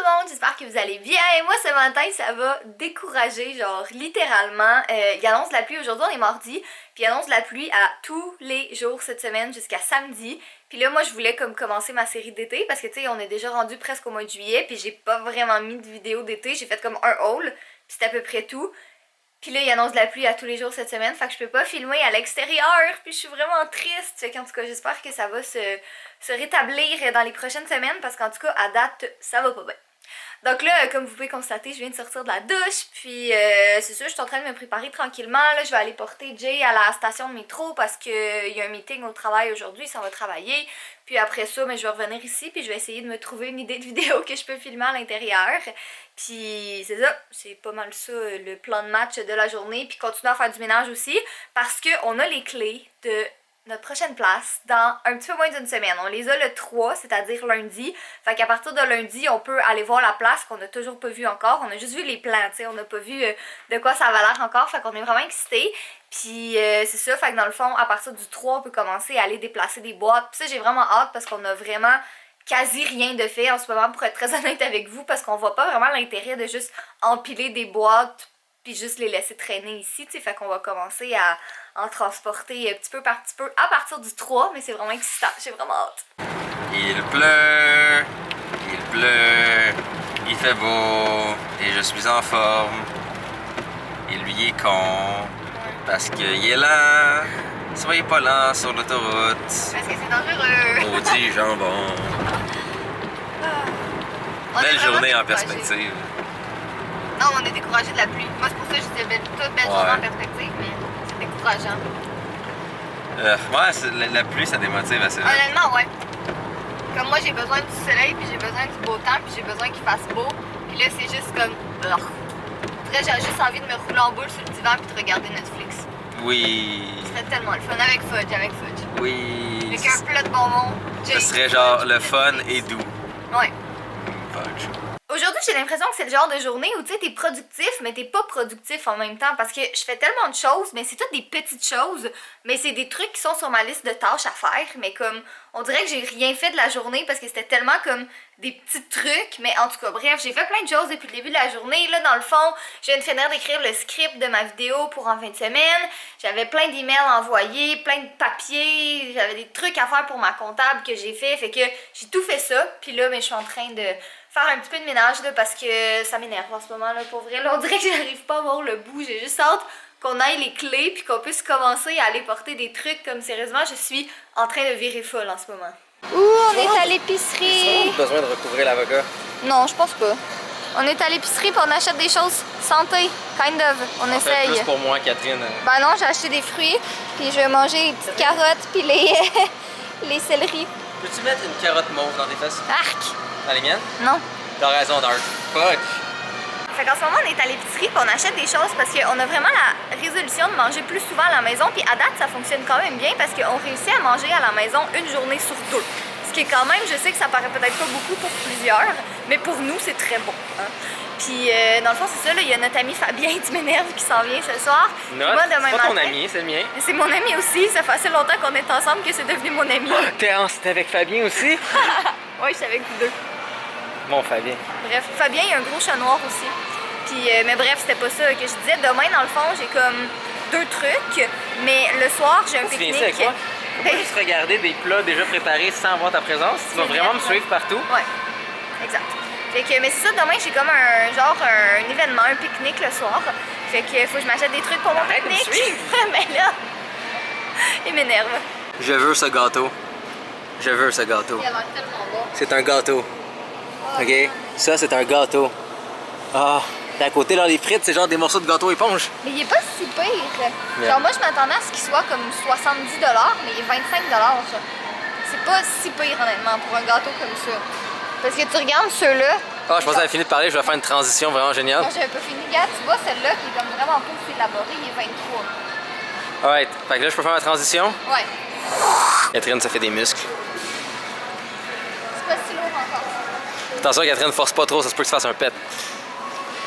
le monde, j'espère que vous allez bien. Et moi ce matin ça va décourager, genre littéralement. Il annonce la pluie, aujourd'hui on est mardi, puis il annonce la pluie à tous les jours cette semaine jusqu'à samedi. Puis là moi je voulais comme commencer ma série d'été parce que tu sais on est déjà rendu presque au mois de juillet, puis j'ai pas vraiment mis de vidéo d'été, j'ai fait comme un haul, puis c'est à peu près tout. Puis là, il annonce de la pluie à tous les jours cette semaine, fait que je peux pas filmer à l'extérieur, puis je suis vraiment triste. Fait qu'en tout cas, j'espère que ça va se rétablir dans les prochaines semaines, parce qu'en tout cas, à date, ça va pas bien. Donc là, comme vous pouvez constater, je viens de sortir de la douche, puis c'est ça, je suis en train de me préparer tranquillement. Là, je vais aller porter Jay à la station de métro parce qu'il y a un meeting au travail aujourd'hui, ça va travailler. Puis après ça, je vais revenir ici, puis je vais essayer de me trouver une idée de vidéo que je peux filmer à l'intérieur. Puis c'est ça, c'est pas mal ça le plan de match de la journée, puis continuer à faire du ménage aussi, parce qu'on a les clés de notre prochaine place dans un petit peu moins d'une semaine. On les a le 3, c'est-à-dire lundi. Fait qu'à partir de lundi, on peut aller voir la place qu'on n'a toujours pas vue encore. On a juste vu les plans, tu sais, on n'a pas vu de quoi ça va l'air encore. Fait qu'on est vraiment excités. Puis c'est ça, fait que dans le fond, à partir du 3, on peut commencer à aller déplacer des boîtes. Puis ça, j'ai vraiment hâte parce qu'on a vraiment quasi rien de fait en ce moment, pour être très honnête avec vous, parce qu'on voit pas vraiment l'intérêt de juste empiler des boîtes puis juste les laisser traîner ici, tu sais. Fait qu'on va commencer à en transporter petit peu par petit peu à partir du 3, mais c'est vraiment excitant, j'ai vraiment hâte. Il pleut, il fait beau, et je suis en forme. Et lui est con, parce qu'il est lent. Soyez pas lent sur l'autoroute. Parce que c'est dangereux. Maudit jambon. Belle journée en perspective. Non, on est découragé de la pluie. Moi, c'est pour ça que je disais toute belle journée en perspective, mais c'est décourageant. Ouais, la pluie, ça démotive assez vite. Honnêtement, ouais. Comme moi, j'ai besoin du soleil, puis j'ai besoin du beau temps, puis j'ai besoin qu'il fasse beau. Puis là, c'est juste comme... Après, j'ai juste envie de me rouler en boule sur le divan puis de regarder Netflix. Oui. Ce serait tellement le fun avec Fudge, Oui. Avec un plat de bonbons. Ce serait genre le fun et doux. Ouais. Fudge. Aujourd'hui, j'ai l'impression que c'est le genre de journée où tu sais, t'es productif, mais t'es pas productif en même temps, parce que je fais tellement de choses, mais c'est toutes des petites choses, mais c'est des trucs qui sont sur ma liste de tâches à faire, mais comme, on dirait que j'ai rien fait de la journée parce que c'était tellement comme des petits trucs, mais en tout cas, bref, j'ai fait plein de choses depuis le début de la journée. Là, dans le fond, je viens de finir d'écrire le script de ma vidéo pour en fin de semaine, j'avais plein d'emails envoyés, plein de papiers, j'avais des trucs à faire pour ma comptable que j'ai fait que j'ai tout fait ça, puis là, je suis en train de faire un petit peu de ménage là, parce que ça m'énerve en ce moment là, pour vrai. Là, on dirait que j'arrive pas à voir le bout. J'ai juste hâte qu'on aille les clés puis qu'on puisse commencer à aller porter des trucs. Comme sérieusement, je suis en train de virer folle en ce moment. Ouh, on est à l'épicerie. Besoin de recouvrir l'avocat? Non, je pense pas. On est à l'épicerie puis on achète des choses santé, kind of. On essaye. Plus pour moi, Catherine. Ben non, j'ai acheté des fruits puis je vais manger les petites carottes puis les céleris. Peux-tu mettre une carotte mauve dans tes fesses? Arc! Dans les miennes? Non. T'as raison, Dark. Fuck! Fait qu'en ce moment, on est à l'épicerie et on achète des choses parce qu'on a vraiment la résolution de manger plus souvent à la maison. Puis à date, ça fonctionne quand même bien parce qu'on réussit à manger à la maison une journée sur 2. Ce qui est quand même, je sais que ça paraît peut-être pas beaucoup pour plusieurs, mais pour nous, c'est très bon. Hein? Puis dans le fond, c'est ça, il y a notre ami Fabien, tu m'énerves, qui s'en vient ce soir. Notre? Moi, demain c'est pas ton matin, ami, c'est le mien. c'est mon ami aussi, ça fait assez longtemps qu'on est ensemble que c'est devenu mon ami. T'es avec Fabien aussi? Oui, je suis avec vous deux. Bon, Fabien. Bref, Fabien, il y a un gros chat noir aussi. Puis, mais bref, c'était pas ça que je disais. Demain, dans le fond, j'ai comme 2 trucs, mais le soir, j'ai un pique-nique. Avec quoi? Faut pas juste regarder des plats déjà préparés sans voir ta présence. Tu vas vraiment me suivre partout. Ouais, exact. Fait que, mais c'est ça, demain, j'ai comme un événement, un pique-nique le soir. Fait que faut que je m'achète des trucs pour mon pique-nique. Mais là, il m'énerve. Je veux ce gâteau. Je veux ce gâteau. Il a l'air tellement bon. C'est un gâteau. OK? Ça, c'est un gâteau. Ah, d'à côté, là, les frites, c'est genre des morceaux de gâteau éponge. Mais il est pas si pire. Genre, moi, je m'attendais à ce qu'il soit comme 70$, mais il est 25$, ça. C'est pas si pire, honnêtement, pour un gâteau comme ça. Parce que tu regardes ceux-là. Ah, je pensais que t'avais fini de parler, je vais faire une transition vraiment géniale. Moi, j'avais pas fini. Regarde, tu vois, celle-là qui est comme vraiment pas élaborée, il est 23. Alright, fait que là, je peux faire ma transition. Ouais. Catherine, ça fait des muscles. C'est pas si lourd encore. Attention, Catherine, force pas trop, ça se peut que tu fasses un pet.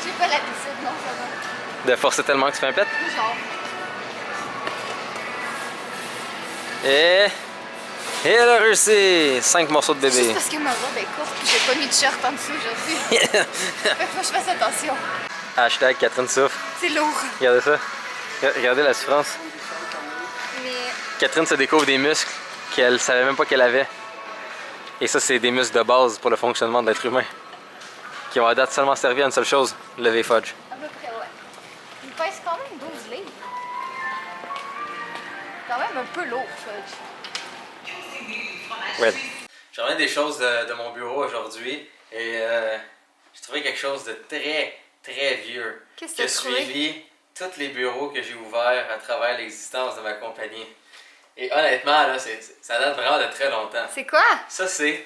J'ai pas l'habitude, non, ça va. De forcer tellement que tu fais un pet? Genre. Et... Et elle a réussi! 5 morceaux de Juste bébé. parce que ma robe est courte puis j'ai pas mis de shirt en dessous aujourd'hui. Fait que faut que je fasse attention. Hashtag Catherine souffre. C'est lourd. Regardez ça. Regardez la souffrance. Mais Catherine se découvre des muscles qu'elle savait même pas qu'elle avait. Et ça, c'est des muscles de base pour le fonctionnement de l'être humain. Qui ont à date seulement servi à une seule chose, lever fudge. à peu près, ouais. Il pèse quand même 12 livres. Quand même un peu lourd, Fudge. Ouais. J'ai remis des choses de mon bureau aujourd'hui et j'ai trouvé quelque chose de très, très vieux. Qu'est-ce que Qui a t'as trouvé? suivi tous les bureaux que j'ai ouverts à travers l'existence de ma compagnie. Et honnêtement, là, ça date vraiment de très longtemps. C'est quoi? Ça, c'est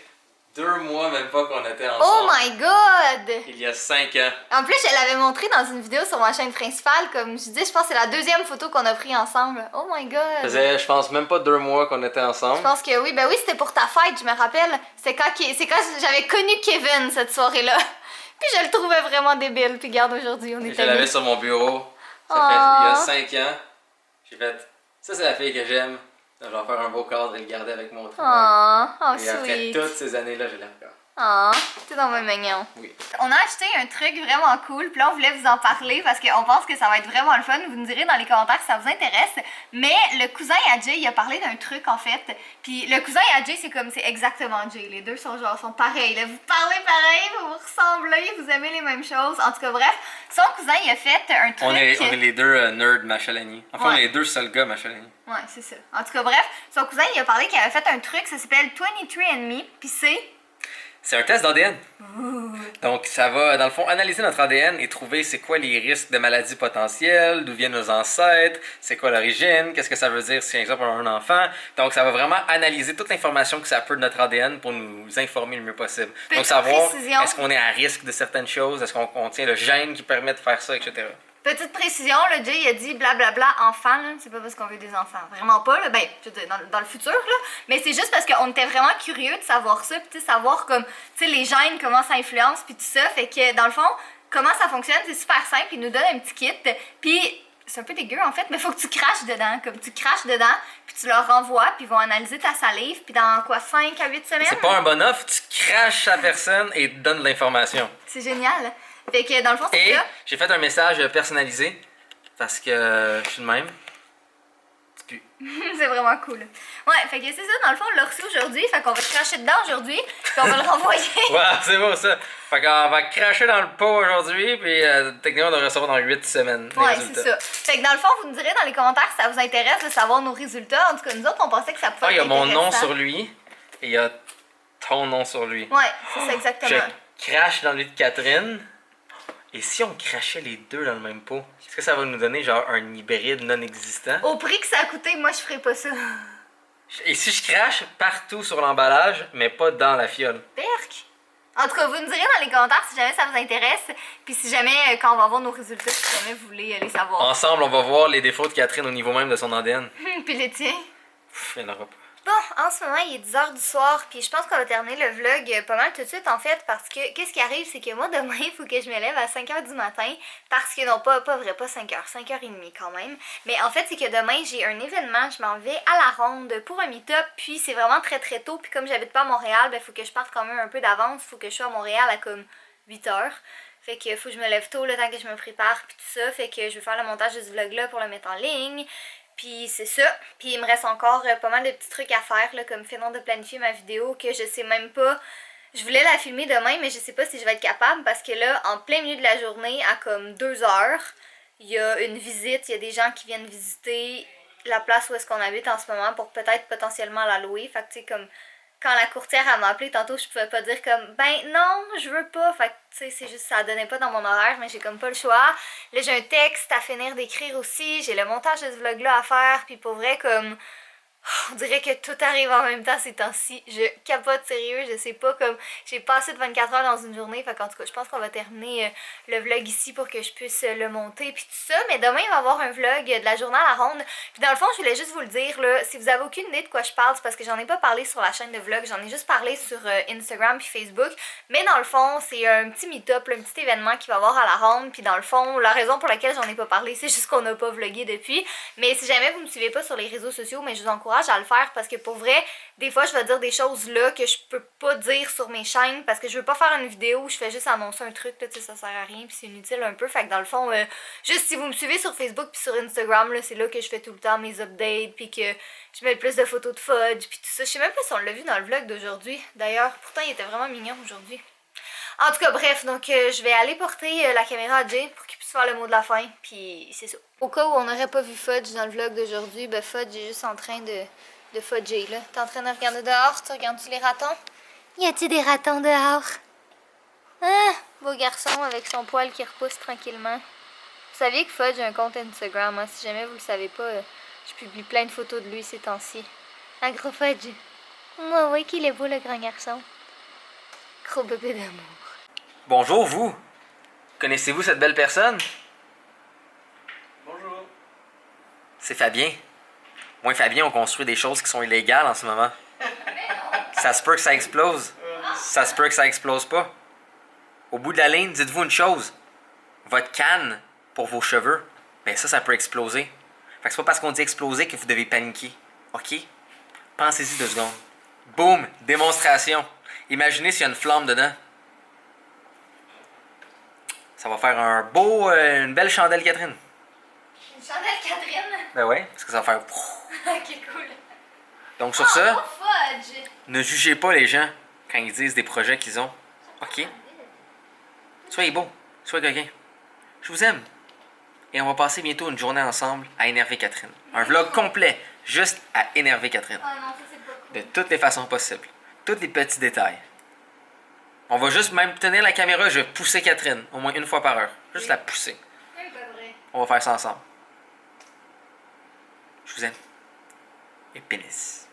2 mois même pas qu'on était Oh ensemble. my god! Il y a 5 ans. En plus, je l'avais montré dans une vidéo sur ma chaîne principale. Comme je dis, je pense que c'est la deuxième photo qu'on a pris ensemble. Oh my god! Ça faisait, je pense, même pas 2 mois qu'on était ensemble. Je pense que oui. Ben oui, c'était pour ta fête, je me rappelle. C'est quand j'avais connu Kevin cette soirée-là. Puis je le trouvais vraiment débile. Puis regarde, aujourd'hui, on est Je l'avais amis. sur mon bureau. Ça Oh. fait il y a 5 ans. J'ai fait. Ça, c'est la fille que j'aime. Je vais en faire un beau cadre et le garder avec moi. Oh Et après sweet. toutes ces années-là, je l'ai encore. Oh, t'es dans mes mignon. Oui. On a acheté un truc vraiment cool, puis là on voulait vous en parler parce qu'on pense que ça va être vraiment le fun. Vous nous direz dans les commentaires si ça vous intéresse. Mais le cousin à Jay, il a parlé d'un truc en fait. Puis le cousin à Jay, c'est exactement Jay. Les deux sont pareils. Là. Vous parlez pareil, vous vous ressemblez, vous aimez les mêmes choses. En tout cas, bref, son cousin il a fait un truc. On est les deux nerds Machalani. Enfin, Ouais. on est les deux seuls gars Machalani. Ouais, c'est ça. En tout cas, bref, son cousin il a parlé qu'il avait fait un truc, ça s'appelle 23andMe, puis C'est un test d'ADN. Donc, ça va, dans le fond, analyser notre ADN et trouver c'est quoi les risques de maladies potentielles, d'où viennent nos ancêtres, c'est quoi l'origine, qu'est-ce que ça veut dire si, par exemple, on a un enfant. Donc, ça va vraiment analyser toute l'information que ça peut de notre ADN pour nous informer le mieux possible. Petite Donc, savoir précision. est-ce qu'on est à risque de certaines choses, est-ce qu'on contient le gène qui permet de faire ça, etc. Petite précision, le Jay il a dit blablabla enfant, là. C'est pas parce qu'on veut des enfants, vraiment pas, là. Ben, je veux dire, dans le futur, là. Mais c'est juste parce qu'on était vraiment curieux de savoir ça, puis de savoir comme, tu sais, les gènes, comment ça influence, puis tout ça. Fait que, dans le fond, comment ça fonctionne, c'est super simple. Ils nous donnent un petit kit, puis c'est un peu dégueu en fait, mais faut que tu craches dedans. Comme tu craches dedans, puis tu leur renvoies, puis ils vont analyser ta salive, puis dans quoi, 5 à 8 semaines? C'est pas un bon offre, tu craches à personne et te donnes de l'information. C'est génial. Fait que, dans le fond, c'est Et ça. j'ai fait un message personnalisé parce que je suis de même. Tu pues. C'est vraiment cool. Ouais, fait que c'est ça, dans le fond, on l'a reçu aujourd'hui, fait qu'on va cracher dedans aujourd'hui, puis on va le renvoyer. Voilà, c'est beau ça. Fait qu'on va cracher dans le pot aujourd'hui, puis techniquement on devrait recevoir dans 8 semaines. Les Ouais, résultats. c'est ça. Fait que dans le fond, vous nous direz dans les commentaires si ça vous intéresse de savoir nos résultats. En tout cas, nous autres, on pensait que ça pouvait Ah, il y a être mon nom intéressant. sur lui et il y a ton nom sur lui. Ouais, c'est ça, exactement. Je crache dans lui de Catherine. Et si on crachait les deux dans le même pot, est-ce que ça va nous donner genre un hybride non existant? Au prix que ça a coûté, moi, je ferais pas ça. Et si je crache partout sur l'emballage, mais pas dans la fiole? Perk! En tout cas, vous nous direz dans les commentaires si jamais ça vous intéresse, puis si jamais, quand on va voir nos résultats, si jamais vous voulez les savoir. Ensemble, on va voir les défauts de Catherine au niveau même de son ADN. Puis les tiens. Pff, il y en aura pas. Bon, en ce moment, il est 10h du soir, puis je pense qu'on va terminer le vlog pas mal tout de suite en fait, parce que qu'est-ce qui arrive, c'est que moi demain, il faut que je me lève à 5h du matin, parce que non, pas vrai, pas 5h, 5h30 quand même. Mais en fait, c'est que demain, j'ai un événement, je m'en vais à la ronde pour un meet-up, puis c'est vraiment très très tôt, puis comme j'habite pas à Montréal, ben faut que je parte quand même un peu d'avance, faut que je sois à Montréal à comme 8h. Fait que faut que je me lève tôt le temps que je me prépare, puis tout ça, fait que je vais faire le montage de ce vlog-là pour le mettre en ligne. Puis c'est ça. Puis il me reste encore pas mal de petits trucs à faire, là, comme finir de planifier ma vidéo, que je sais même pas. Je voulais la filmer demain, mais je sais pas si je vais être capable, parce que là, en plein milieu de la journée, à comme 2h, il y a une visite, il y a des gens qui viennent visiter la place où est-ce qu'on habite en ce moment pour peut-être potentiellement la louer. Fait que tu sais, comme quand la courtière m'a appelé tantôt, je pouvais pas dire comme ben non, je veux pas. Fait que tu sais, c'est juste ça donnait pas dans mon horaire, mais j'ai comme pas le choix. Là, j'ai un texte à finir d'écrire aussi, j'ai le montage de ce vlog là à faire, puis pour vrai comme on dirait que tout arrive en même temps ces temps-ci. Je capote sérieux, je sais pas comme j'ai passé de 24 heures dans une journée. Fait qu'en tout cas, je pense qu'on va terminer le vlog ici pour que je puisse le monter puis tout ça. Mais demain, il va y avoir un vlog de la journée à la ronde. Puis dans le fond, je voulais juste vous le dire là, si vous avez aucune idée de quoi je parle, c'est parce que j'en ai pas parlé sur la chaîne de vlog, j'en ai juste parlé sur Instagram puis Facebook. Mais dans le fond, c'est un petit meet-up, un petit événement qui va y avoir à la ronde. Puis dans le fond, la raison pour laquelle j'en ai pas parlé, c'est juste qu'on n'a pas vlogué depuis. Mais si jamais vous me suivez pas sur les réseaux sociaux, mais je vous encourage encourage à le faire parce que pour vrai, des fois je vais dire des choses là que je peux pas dire sur mes chaînes parce que je veux pas faire une vidéo où je fais juste annoncer un truc, là, tu sais, ça sert à rien puis c'est inutile un peu. Fait que dans le fond, juste si vous me suivez sur Facebook puis sur Instagram, là, c'est là que je fais tout le temps mes updates puis que je mets plus de photos de fudge puis tout ça. Je sais même pas si on l'a vu dans le vlog d'aujourd'hui d'ailleurs, pourtant il était vraiment mignon aujourd'hui. En tout cas, bref, donc je vais aller porter la caméra à Jay pour qu'il puisse faire le mot de la fin, puis c'est ça. Au cas où on n'aurait pas vu Fudge dans le vlog d'aujourd'hui, ben Fudge est juste en train de fudger, là. T'es en train de regarder dehors? Tu regardes-tu les ratons? Y a-t-il des ratons dehors? Ah, beau garçon avec son poil qui repousse tranquillement. Vous saviez que Fudge a un compte Instagram, hein? Si jamais vous le savez pas, je publie plein de photos de lui ces temps-ci. Un gros Fudge. Moi, oui, qu'il est beau, le grand garçon. Gros bébé d'amour. Bonjour, vous. Connaissez-vous cette belle personne? Bonjour. C'est Fabien. Moi et Fabien, on construit des choses qui sont illégales en ce moment. Ça se peut que ça explose. Ça se peut que ça explose pas. Au bout de la ligne, dites-vous une chose. Votre canne pour vos cheveux, ben ça peut exploser. Fait que c'est pas parce qu'on dit exploser que vous devez paniquer. OK? Pensez-y 2 secondes. Boum! Démonstration. Imaginez s'il y a une flamme dedans. Ça va faire une belle chandelle Catherine. Une chandelle Catherine? Ben ouais, parce que ça va faire... Ok, cool. Donc sur ça, Fudge! ne jugez pas les gens quand ils disent des projets qu'ils ont. OK? Soyez beau, soyez coquin. Je vous aime. Et on va passer bientôt une journée ensemble à énerver Catherine. Un vlog complet, juste à énerver Catherine. Ah non, ça c'est pas cool. De toutes les façons possibles. Tous les petits détails. On va juste même tenir la caméra, je vais pousser Catherine, au moins 1 fois par heure. Juste la pousser. C'est pas vrai. On va faire ça ensemble. Je vous aime. Et pénis.